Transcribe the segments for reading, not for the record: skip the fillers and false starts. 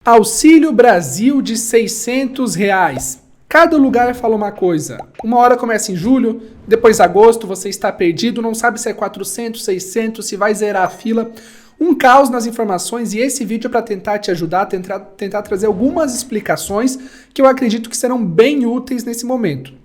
Auxílio Brasil de R$ 600. Cada lugar fala uma coisa. Uma hora começa em julho, depois agosto, você está perdido, não sabe se é 400, 600, se vai zerar a fila. Um caos nas informações, e esse vídeo é para tentar te ajudar, tentar trazer algumas explicações que eu acredito que serão bem úteis nesse momento.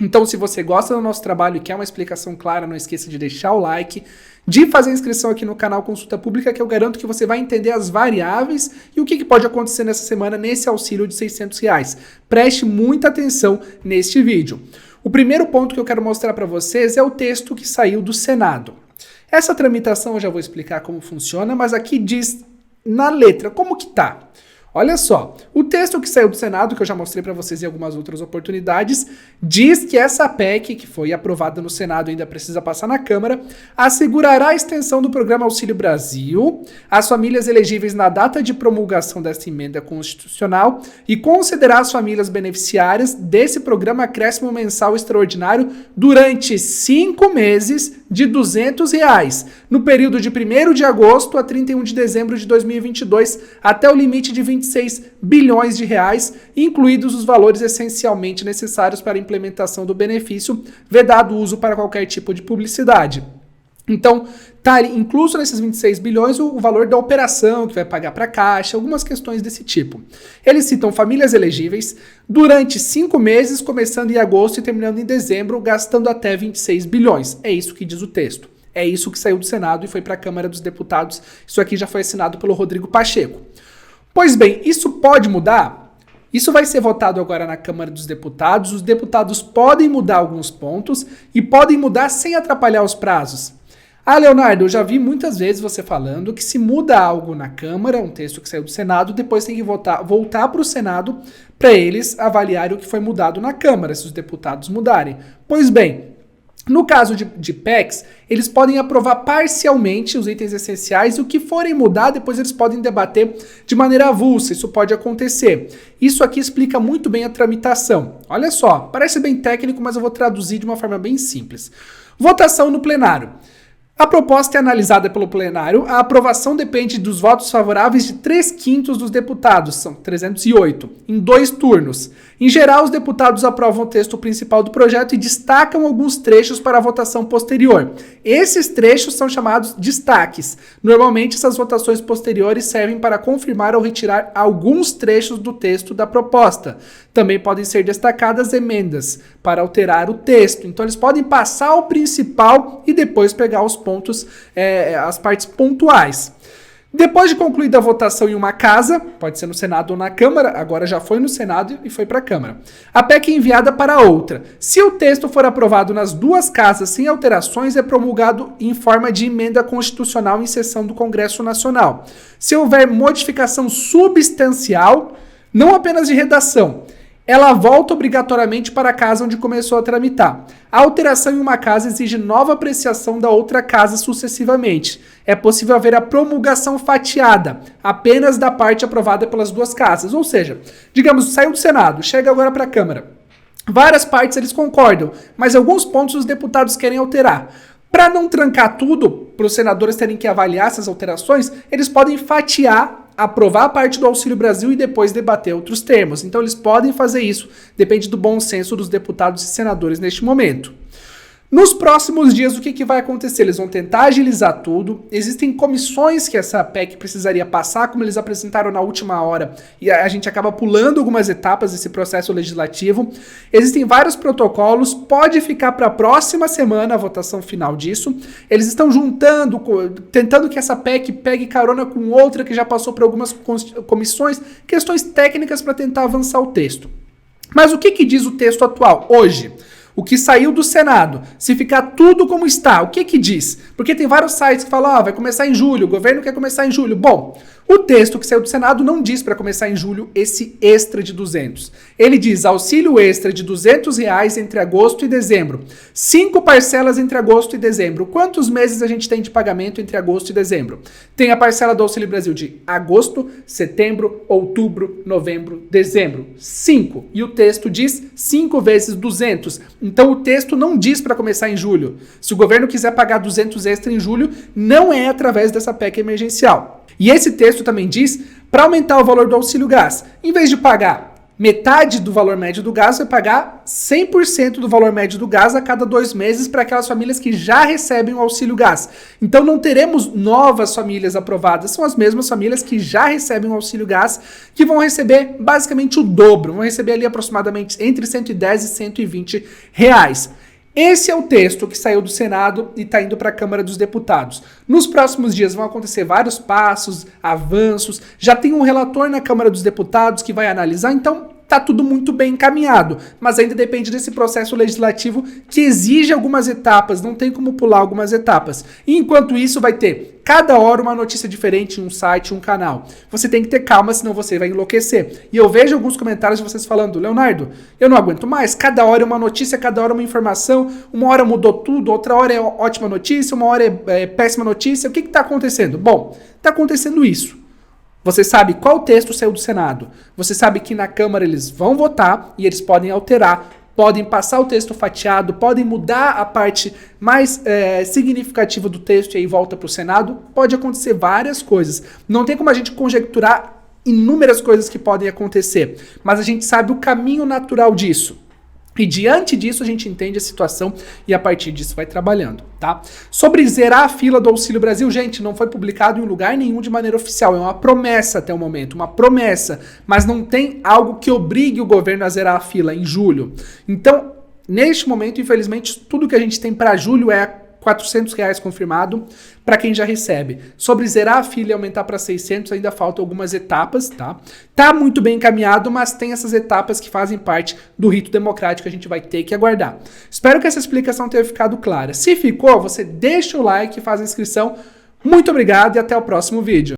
Então, se você gosta do nosso trabalho e quer uma explicação clara, não esqueça de deixar o like, de fazer a inscrição aqui no canal Consulta Pública, que eu garanto que você vai entender as variáveis e o que pode acontecer nessa semana nesse auxílio de R$ 600. Preste muita atenção neste vídeo. O primeiro ponto que eu quero mostrar para vocês é o texto que saiu do Senado. Essa tramitação eu já vou explicar como funciona, mas aqui diz na letra como que tá. Olha só, o texto que saiu do Senado, que eu já mostrei para vocês em algumas outras oportunidades, diz que essa PEC, que foi aprovada no Senado e ainda precisa passar na Câmara, assegurará a extensão do programa Auxílio Brasil às famílias elegíveis na data de promulgação desta emenda constitucional e concederá às famílias beneficiárias desse programa acréscimo mensal extraordinário durante 5 meses de R$ 200, no período de 1º de agosto a 31 de dezembro de 2022, até o limite de 26 bilhões de reais, incluídos os valores essencialmente necessários para a implementação do benefício, vedado o uso para qualquer tipo de publicidade. Então, está incluso nesses 26 bilhões o valor da operação que vai pagar para a Caixa, algumas questões desse tipo. Eles citam famílias elegíveis durante 5 meses, começando em agosto e terminando em dezembro, gastando até 26 bilhões. É isso que diz o texto. É isso que saiu do Senado e foi para a Câmara dos Deputados. Isso aqui já foi assinado pelo Rodrigo Pacheco. Pois bem, isso pode mudar? Isso vai ser votado agora na Câmara dos Deputados. Os deputados podem mudar alguns pontos e podem mudar sem atrapalhar os prazos. Ah, Leonardo, eu já vi muitas vezes você falando que se muda algo na Câmara, um texto que saiu do Senado, depois tem que voltar para o Senado para eles avaliarem o que foi mudado na Câmara, se os deputados mudarem. Pois bem, no caso de PECs, eles podem aprovar parcialmente os itens essenciais e o que forem mudar, depois eles podem debater de maneira avulsa. Isso pode acontecer. Isso aqui explica muito bem a tramitação. Olha só, parece bem técnico, mas eu vou traduzir de uma forma bem simples. Votação no plenário. A proposta é analisada pelo plenário, a aprovação depende dos votos favoráveis de 3/5 dos deputados, são 308, em 2 turnos. Em geral, os deputados aprovam o texto principal do projeto e destacam alguns trechos para a votação posterior. Esses trechos são chamados destaques. Normalmente, essas votações posteriores servem para confirmar ou retirar alguns trechos do texto da proposta. Também podem ser destacadas emendas para alterar o texto. Então, eles podem passar o principal e depois pegar os pontos, as partes pontuais. Depois de concluída a votação em uma casa, pode ser no Senado ou na Câmara, agora já foi no Senado e foi para a Câmara, a PEC é enviada para outra. Se o texto for aprovado nas 2 casas sem alterações, é promulgado em forma de emenda constitucional em sessão do Congresso Nacional. Se houver modificação substancial, não apenas de redação, ela volta obrigatoriamente para a casa onde começou a tramitar. A alteração em uma casa exige nova apreciação da outra casa sucessivamente. É possível haver a promulgação fatiada, apenas da parte aprovada pelas 2 casas. Ou seja, digamos, saiu do Senado, chega agora para a Câmara. Várias partes eles concordam, mas alguns pontos os deputados querem alterar. Para não trancar tudo, para os senadores terem que avaliar essas alterações, eles podem fatiar, aprovar a parte do Auxílio Brasil e depois debater outros termos. Então eles podem fazer isso, depende do bom senso dos deputados e senadores neste momento. Nos próximos dias, o que vai acontecer? Eles vão tentar agilizar tudo. Existem comissões que essa PEC precisaria passar, como eles apresentaram na última hora, e a gente acaba pulando algumas etapas desse processo legislativo. Existem vários protocolos, pode ficar para a próxima semana a votação final disso. Eles estão tentando que essa PEC pegue carona com outra que já passou por algumas comissões, questões técnicas para tentar avançar o texto. Mas o que diz o texto atual, hoje? O que saiu do Senado, se ficar tudo como está, o que diz? Porque tem vários sites que falam, vai começar em julho, o governo quer começar em julho. Bom, o texto que saiu do Senado não diz para começar em julho esse extra de 200. Ele diz auxílio extra de R$ 200 entre agosto e dezembro. 5 parcelas entre agosto e dezembro. Quantos meses a gente tem de pagamento entre agosto e dezembro? Tem a parcela do Auxílio Brasil de agosto, setembro, outubro, novembro, dezembro. 5. E o texto diz 5 vezes 200. Então o texto não diz para começar em julho. Se o governo quiser pagar 200 extra em julho, não é através dessa PEC emergencial. E esse texto também diz Para aumentar o valor do auxílio gás, em vez de pagar metade do valor médio do gás, vai pagar 100% do valor médio do gás a cada 2 meses para aquelas famílias que já recebem o auxílio gás. Então não teremos novas famílias aprovadas, são as mesmas famílias que já recebem o auxílio gás, que vão receber basicamente o dobro, vão receber ali aproximadamente entre 110 e 120 reais. Esse é o texto que saiu do Senado e está indo para a Câmara dos Deputados. Nos próximos dias vão acontecer vários passos, avanços, já tem um relator na Câmara dos Deputados que vai analisar, então tá tudo muito bem encaminhado, mas ainda depende desse processo legislativo que exige algumas etapas, não tem como pular algumas etapas. E enquanto isso vai ter cada hora uma notícia diferente em um site, um canal. Você tem que ter calma, senão você vai enlouquecer. E eu vejo alguns comentários de vocês falando, Leonardo, eu não aguento mais, cada hora é uma notícia, cada hora é uma informação, uma hora mudou tudo, outra hora é ótima notícia, uma hora é péssima notícia, o que está acontecendo? Bom, está acontecendo isso. Você sabe qual texto saiu do Senado. Você sabe que na Câmara eles vão votar e eles podem alterar, podem passar o texto fatiado, podem mudar a parte mais significativa do texto e aí volta para o Senado. Pode acontecer várias coisas. Não tem como a gente conjecturar inúmeras coisas que podem acontecer, mas a gente sabe o caminho natural disso. E diante disso a gente entende a situação e a partir disso vai trabalhando, tá? Sobre zerar a fila do Auxílio Brasil, gente, não foi publicado em lugar nenhum de maneira oficial, é uma promessa até o momento, uma promessa, mas não tem algo que obrigue o governo a zerar a fila em julho. Então, neste momento, infelizmente, tudo que a gente tem para julho é R$400 confirmado para quem já recebe. Sobre zerar a fila e aumentar para 600 ainda faltam algumas etapas, tá? Tá muito bem encaminhado, mas tem essas etapas que fazem parte do rito democrático que a gente vai ter que aguardar. Espero que essa explicação tenha ficado clara. Se ficou, você deixa o like e faz a inscrição. Muito obrigado e até o próximo vídeo.